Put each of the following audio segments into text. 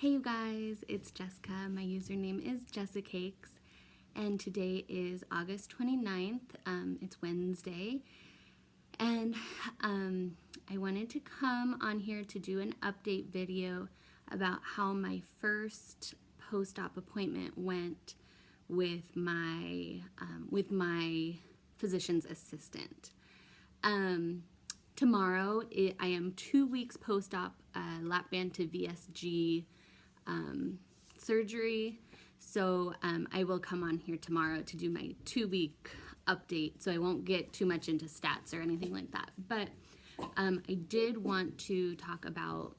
Hey you guys, it's Jessica. My username is JessiCakes, and today is August 29th. It's Wednesday, and I wanted to come on here to do an update video about how my first post-op appointment went with my physician's assistant. Tomorrow, I am 2 weeks post-op lap band to VSG surgery, so I will come on here tomorrow to do my 2-week update, so I won't get too much into stats or anything like that, but I did want to talk about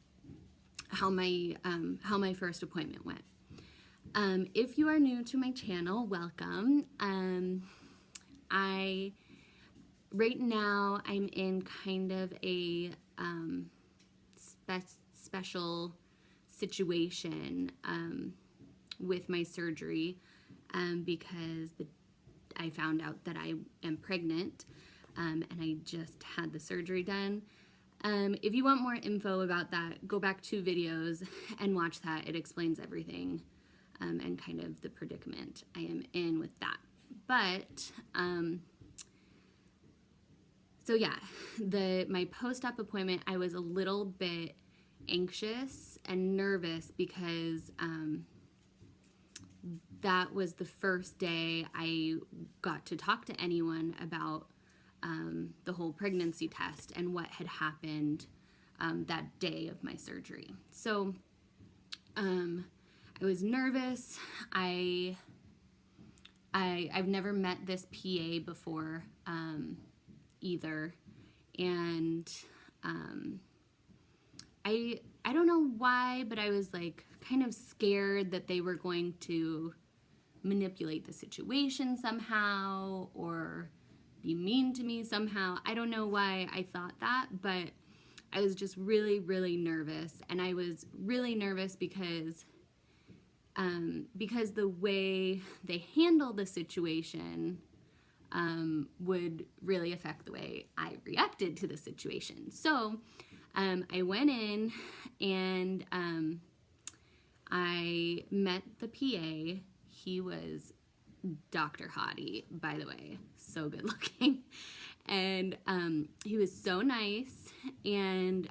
how my first appointment went. If you are new to my channel, welcome. Right now I'm in kind of a special situation with my surgery because I found out that I am pregnant, and I just had the surgery done. If you want more info about that, go back 2 videos and watch that. It explains everything and kind of the predicament I am in with that. But so yeah, my post-op appointment, I was a little bit anxious and nervous because that was the first day I got to talk to anyone about the whole pregnancy test and what had happened that day of my surgery. So I was nervous. I've never met this PA before either, and I don't know why, but I was like kind of scared that they were going to manipulate the situation somehow or be mean to me somehow. I don't know why I thought that, but I was just really, really nervous, and I was really nervous because the way they handled the situation would really affect the way I reacted to the situation. So I went in and I met the PA. He was Dr. Hottie, by the way, so good looking. And he was so nice, and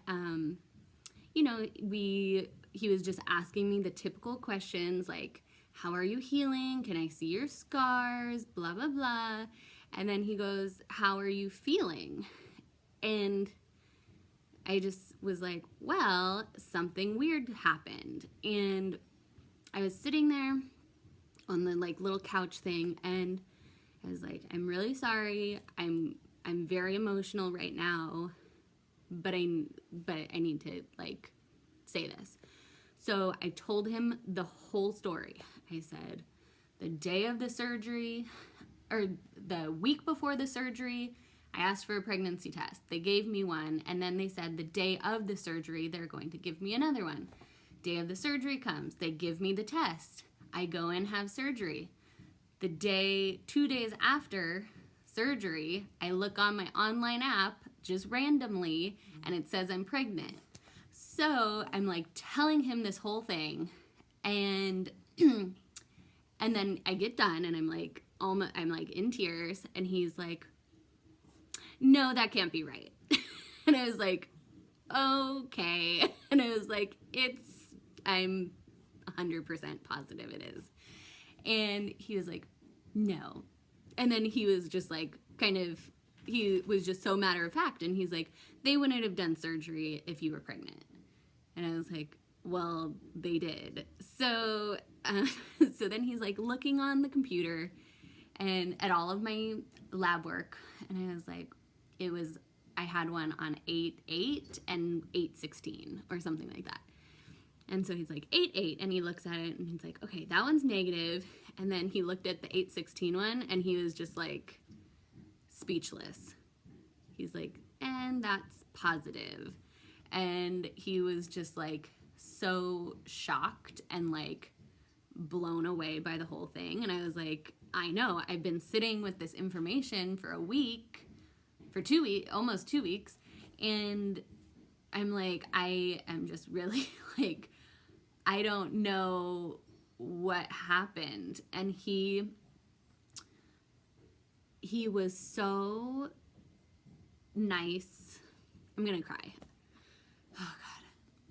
you know, he was just asking me the typical questions like, how are you healing? Can I see your scars? Blah, blah, blah. And then he goes, how are you feeling? And I just was like, well, something weird happened. And I was sitting there on the like little couch thing, and I was like, I'm really sorry. I'm very emotional right now, but I need to like say this. So I told him the whole story. I said, the day of the surgery, or the week before the surgery, I asked for a pregnancy test. They gave me one, and then they said the day of the surgery, they're going to give me another one. Day of the surgery comes, they give me the test. I go and have surgery. 2 days after surgery, I look on my online app just randomly, and it says I'm pregnant. So I'm like telling him this whole thing, and and then I get done, and I'm like in tears, and he's like, no, that can't be right. And I was like, okay. And I was like, I'm 100% positive it is. And he was like, no. And then he was just like, he was just so matter of fact, and he's like, they wouldn't have done surgery if you were pregnant. And I was like, well, they did. So so then he's like looking on the computer and at all of my lab work, and I was like, I had one on 8/8 and 8/16 or something like that. And so he's like 8/8, and he looks at it and he's like, okay, that one's negative. And then he looked at the 8/16 one, and he was just like speechless. He's like, and that's positive. And he was just like so shocked and like blown away by the whole thing. And I was like, I know, I've been sitting with this information for almost 2 weeks, and I'm like, I am just really like I don't know what happened. And he was so nice. I'm gonna cry. Oh God.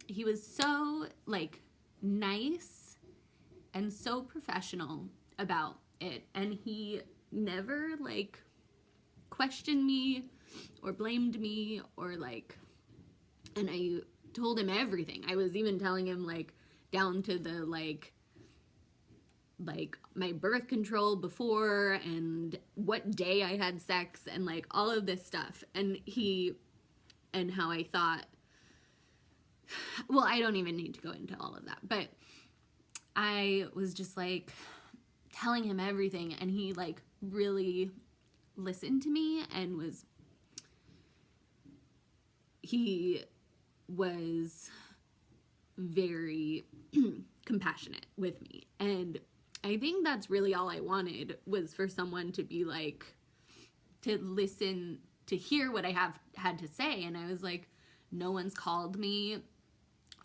He was so like nice and so professional about it. And he never like questioned me or blamed me or like, and I told him everything. I was even telling him like down to the like my birth control before and what day I had sex and like all of this stuff. And how I thought, well, I don't even need to go into all of that, but I was just like telling him everything, and he like really listened to me and he was very compassionate with me. And I think that's really all I wanted, was for someone to be like, to listen, to hear what I had to say. And I was like, no one's called me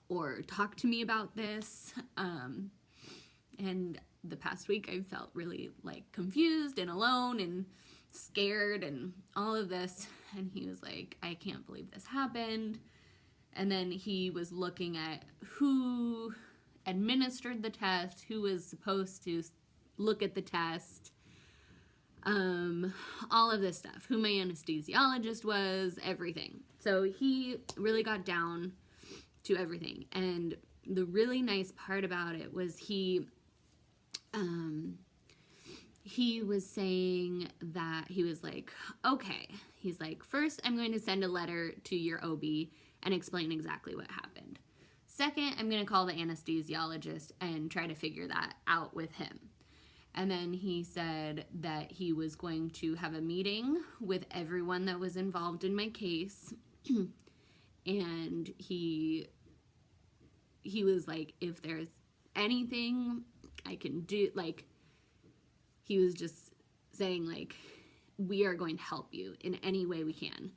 or talked to me about this. And the past week I felt really like confused and alone and scared and all of this. And he was like, I can't believe this happened. And then he was looking at who administered the test, who was supposed to look at the test, all of this stuff, who my anesthesiologist was, everything. So he really got down to everything. And the really nice part about it was he was saying that he was like, okay, he's like, first I'm going to send a letter to your OB and explain exactly what happened. Second, I'm going to call the anesthesiologist and try to figure that out with him. And then he said that he was going to have a meeting with everyone that was involved in my case. And he was like, if there's anything I can do, like, he was just saying, like, we are going to help you in any way we can.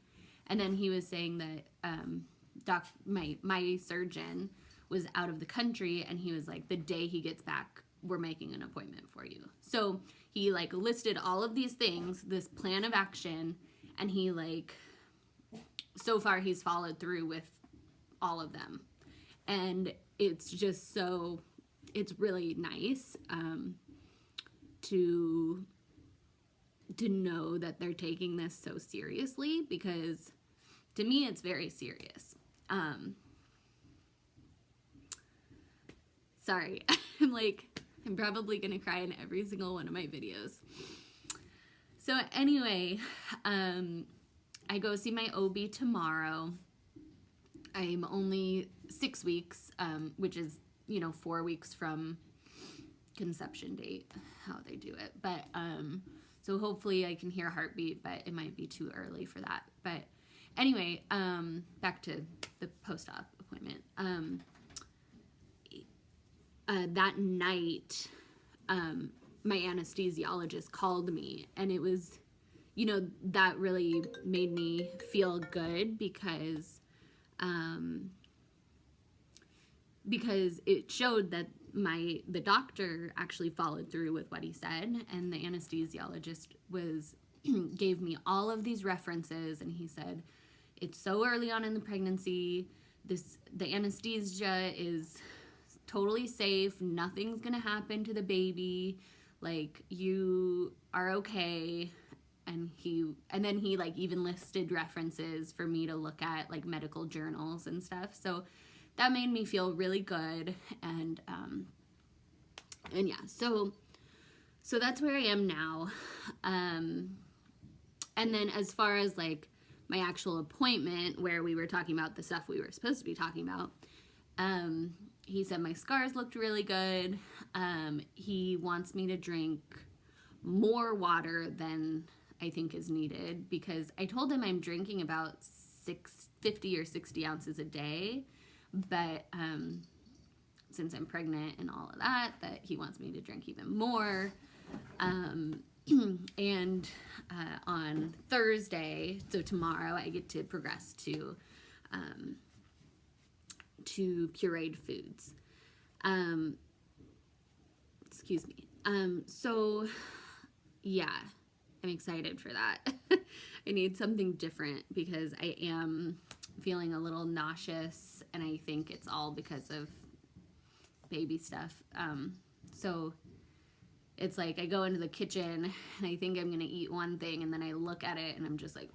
And then he was saying that my surgeon was out of the country, and he was like, the day he gets back, we're making an appointment for you. So he like listed all of these things, this plan of action, and he like, so far he's followed through with all of them. And it's just so, it's really nice to know that they're taking this so seriously, because to me it's very serious. Sorry, I'm probably gonna cry in every single one of my videos. So anyway, I go see my OB tomorrow. I'm only 6 weeks, which is, 4 weeks from conception date, how they do it. But, so hopefully I can hear a heartbeat, but it might be too early for that. But anyway, back to the post-op appointment. That night, my anesthesiologist called me, and it was, that really made me feel good, because it showed that the doctor actually followed through with what he said, and the anesthesiologist gave me all of these references, and he said, it's so early on in the pregnancy, the anesthesia is totally safe, nothing's gonna happen to the baby, like, you are okay. And then he like even listed references for me to look at, like medical journals and stuff. So that made me feel really good. And yeah, so that's where I am now. And then as far as like my actual appointment, where we were talking about the stuff we were supposed to be talking about, he said my scars looked really good. He wants me to drink more water than I think is needed, because I told him I'm drinking about 50 or 60 ounces a day, but since I'm pregnant and all of that he wants me to drink even more. And on Thursday, so tomorrow, I get to progress to pureed foods. Um, excuse me. So yeah, I'm excited for that. I need something different because I am feeling a little nauseous, and I think it's all because of baby stuff. So it's like I go into the kitchen and I think I'm gonna eat one thing, and then I look at it and I'm just like,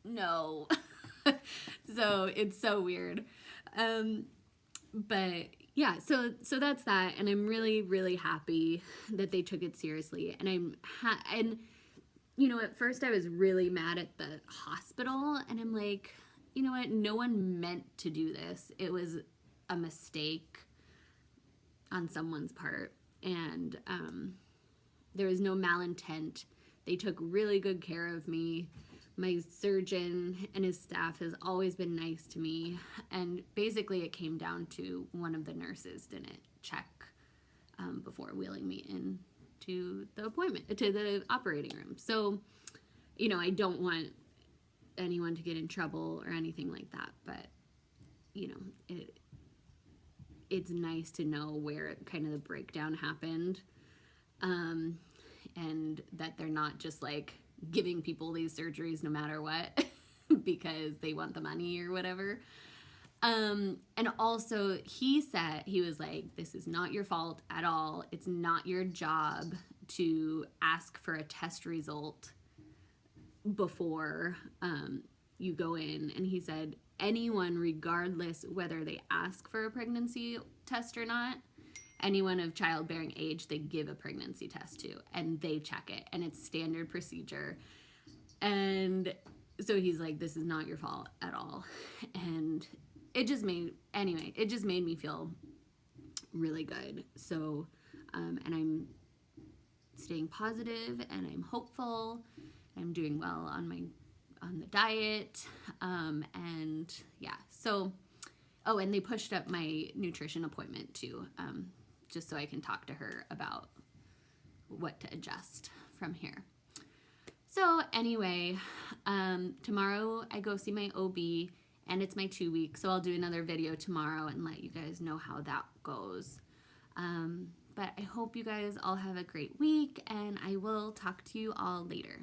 no. So it's so weird. But yeah, so that's that, and I'm really, really happy that they took it seriously. And and you know, at first I was really mad at the hospital, and I'm like, you know what? No one meant to do this. It was a mistake on someone's part, and there was no malintent. They took really good care of me. My surgeon and his staff has always been nice to me, and basically it came down to one of the nurses didn't check before wheeling me in to the operating room. So, you know, I don't want anyone to get in trouble or anything like that, but you know, it's nice to know where kind of the breakdown happened, and that they're not just like giving people these surgeries no matter what because they want the money or whatever. And also he said, he was like, this is not your fault at all. It's not your job to ask for a test result before you go in. And he said, anyone, regardless whether they ask for a pregnancy test or not, anyone of childbearing age, they give a pregnancy test to, and they check it, and it's standard procedure. And so he's like, this is not your fault at all. And it just made me feel really good. So, and I'm staying positive, and I'm hopeful. I'm doing well on the diet. And yeah, so, oh, and they pushed up my nutrition appointment too, just so I can talk to her about what to adjust from here. So anyway, tomorrow I go see my OB, and it's my 2 weeks, so I'll do another video tomorrow and let you guys know how that goes. But I hope you guys all have a great week, and I will talk to you all later.